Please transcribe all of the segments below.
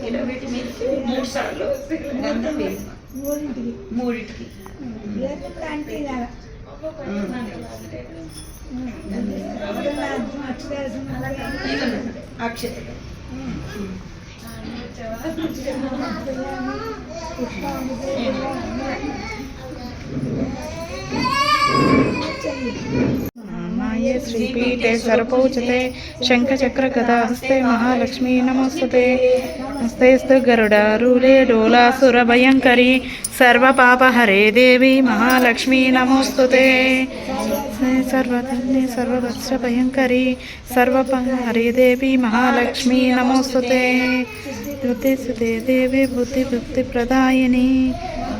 ఇలా వీటి మీద 3 సార్లు గంధం వేయమ్మా. మూడింటికి అక్షతలు श्रीपीठे सर्वोच्चते शङ्खचक्रगदाहस्ते महालक्ष्मी नमोस्तुते हस्तेस्तु गरुडारूढे डोलासुरभयङ्करी सर्वपापहरे देवी महालक्ष्मी नमोस्तुते सर्वधन्ये सर्ववत्सभयङ्करी सर्वपापहरे देवी महालक्ष्मी नमोस्तुते बुद्धिसुते देवी बुद्धिप्रदायिनी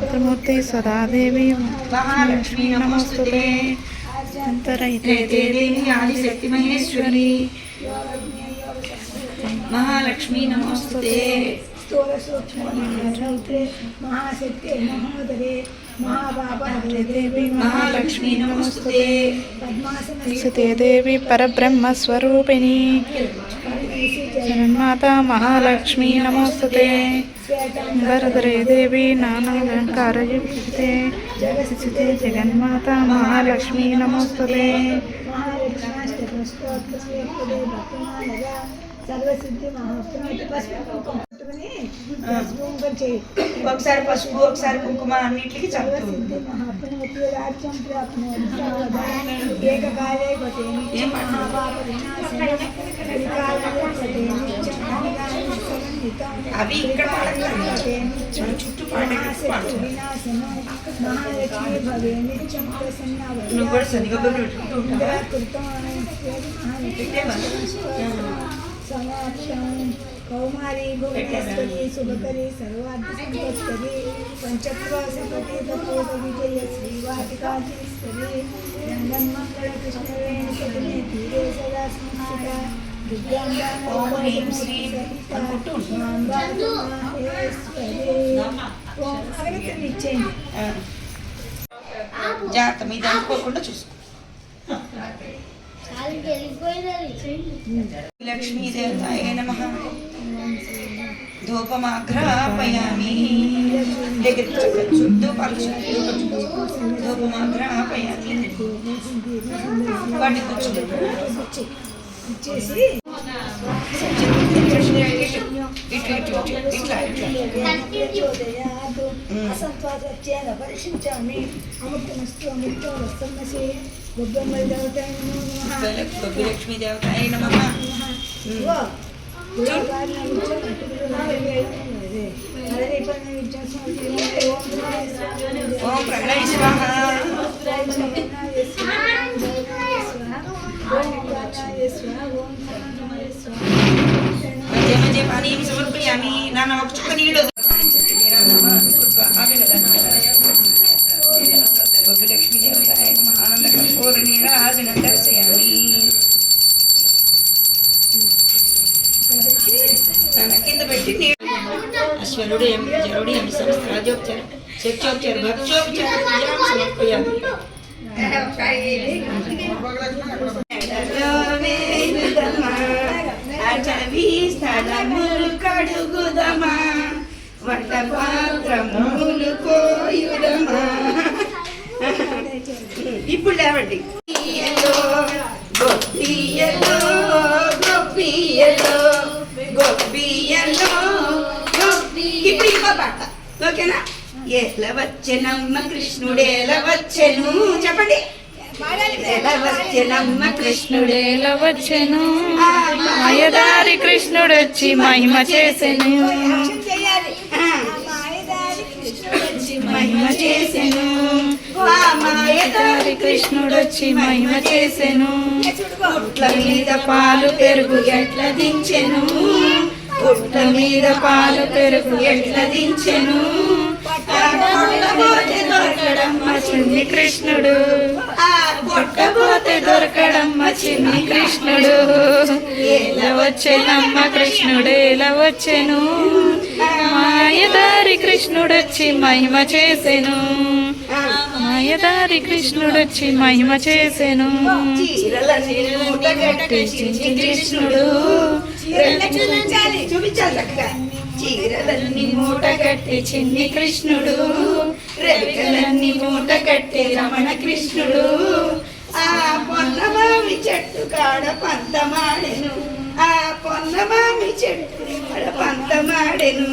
त्रिमूर्ति सदा देवी महालक्ष्मी नमोस्तुते अंतरहिते देवी आदिशक्ति महेश्वरी महालक्ष्मी नमोस्तुते महाशक्ति महोदरे महापापहरे देवी महालक्ष्मी नमोस्तुते पद्मासने देवी परब्रह्म स्वरूपिणी जगन्माता महालक्ष्मी नमोस्तुते वरदरे देवी नानालंकारयुक्ते जगत्स्थिते जगन्माता महालक्ष्मी नमोस्तुते सर्वसिद्धि ఒకసారి పసుపు ఒకసారి కుంకుమ అన్నిటికి చదువుతుంది అవి ఇక్కడ చుట్టూ మహాలక్ష్మి భవే నిత్యం ప్రసన్న నువ్వు కూడా సరిగా పెట్టుకుంటూ कौमारी भुवनेश्वरी शुभकरी सर्वाद्यसंपत्करी पंचक्रोशपति तपोध विजय श्रीवाटिकाधीश्वरी रंगन्मंगल कृष्णवेणुपतिने तीरे सदा संस्थिता ओम ह्रीं श्रीं జాగ్రత్త మీద అనుకోకుండా చూసుకో. లక్ష్మీదేవతాయ నమః. ధూపమాఘ్రాపయామి. ధూపమాఘ్రాపయామి. వాటి కూర్చోబెట్టి పరిశించామి అమృతమస్తు అమృతో వస్తమసి గొబ్బెమ్మల దేవతాయ నమః. గొబ్బిలక్ష్మీ దేవతాయ నమః. ఓం ప్రణయ స్వాహ. మధ్య మధ్య పానీ సమర్పయామి. నాన్న ఒక చుక్క నీళ్ళు గొబ్బిలక్ష్మీ దేవతాయ నమః. ఆనంద కర్పూర నీరాజనం దర్శయామి. కింద పెట్టి అశ్వరుడు జరుడు సహస్రాజోపచార శక్త్యోపచార భక్త్యోపచార పూజాం సమర్పయామి. అటవీ స్థలములు కడుగుదమా వంట పాత్రములు కోయుదమా. ఇప్పుడు లేవండి. గొప్పియలో గొప్పియలో గొప్పియలో ఇప్పుడు ఇంకో పాట ఓకేనా. ఎలా వచ్చెనమ్మ కృష్ణుడేల వచ్చెను చెప్పండి. ఎలా వచ్చెనమ్మ కృష్ణుడేల వచ్చెను మాయదారి కృష్ణుడొచ్చి మహిమ చేసెను. మహిమ చేసెను మాయదారి కృష్ణుడొచ్చి మహిమ చేసెను. పుట్ల మీద పాలు పెరుగు ఎట్ల దించెను. పుట్ల మీద పాలు పెరుగు ఎట్ల దించెను. పుట్టబోతే దొరకడమ్మ చిన్ని కృష్ణుడు. పుట్టబోతే దొరకడమ్మ చిన్ని కృష్ణుడు. ఎలా వచ్చెనమ్మ కృష్ణుడు ఎలా వచ్చెను. మాయదారి కృష్ణుడొచ్చి మహిమ చేసెను. మాయదారి కృష్ణుడొచ్చి మహిమ చేసెను. కృష్ణుడు చూపించాలి చక్కగా. చీరలన్నీ మూట కట్టి చిన్ని కృష్ణుడు, రెక్కలన్నీ మూట కట్టి రమణ కృష్ణుడు. ఆ పొన్నమామి చెట్టు కాడ పంతమాడెను, ఆ పొన్నమామి చెట్టు కాడ పంతమాడెను.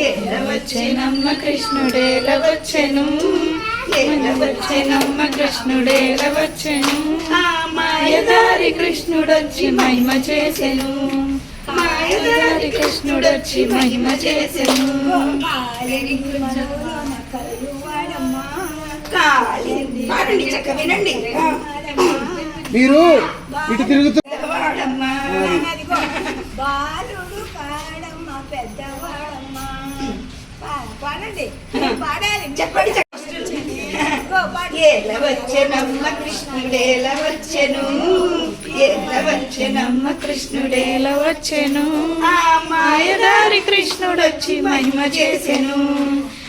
ఏల వచ్చెనమ్మ కృష్ణుడేల వచ్చెను, ఏల వచ్చెనమ్మ కృష్ణుడేల వచ్చెను. ఆ మాయదారి కృష్ణుడొచ్చి మహిమ చేసెను, మాయదారి కృష్ణుడొచ్చి మహిమ చేసెను. పాడండి చక్క వినండి. మీరు ఇటు తిరుగుతూ వాడమ్మా బాలుడు కాడమ్మ పెద్దవాడమ్మ పాడండి పాడాలి చెప్పండి చక్క. ఏల వచ్చెనమ్మ కృష్ణుడేల వచ్చెను, ఏల వచ్చెనమ్మ కృష్ణుడేల వచ్చెను. ఆ మాయదారి కృష్ణుడొచ్చి మహిమ చేసెను,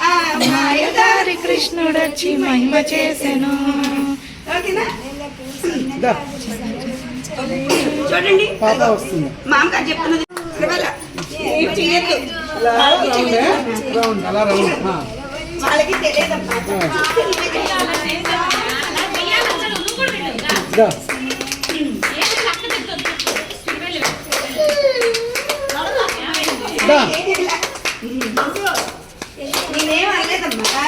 ఆ మాయదారి కృష్ణుడొచ్చి మహిమ చేసెను. ఓకేనా? చూడండి పాత వస్తుంది. మామగారు చెప్తున్నది చేయొద్దు, రౌండ్ అలా రౌండ్. వాళ్ళకి తెలియదమ్మా. నేనేం అనలేదమ్మా,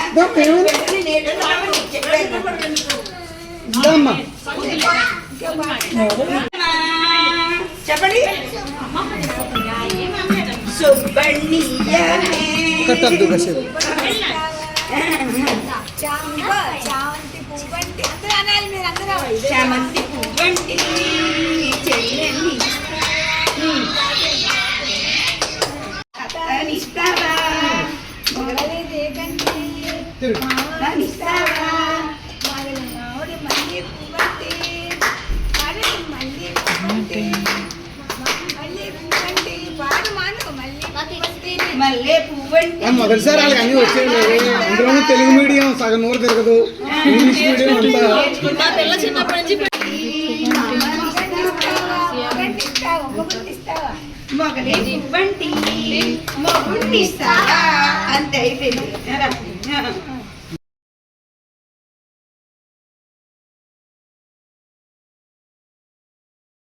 చెప్పండి. సుబ్బణ్ణియే కట్టద్దు కాసేపు. చామంతి పువ్వంటి అందరూ అనాలి మీరు అందరూ చామంతి పువ్వంటి చెల్లెల్ని అతనిస్తావా, అతనిస్తావా. మామిడి మళ్ళీ పువ్వంటి మళ్ళీ పువ్వంటి మళ్ళీ పువ్వంటి పాడు మాను మళ్ళీ పువ్వంటి మల్లె పువ్వంటి. మొదటిసారి వాళ్ళకి అన్ని వచ్చేవి. అందులోనూ తెలుగు మీడియం సగం నూరు తిరగదు, ఇంగ్లీష్ మీడియం అంతా. మొగలే పువ్వంటి మొగుండిస్తావా అంతే అయిపోయింది.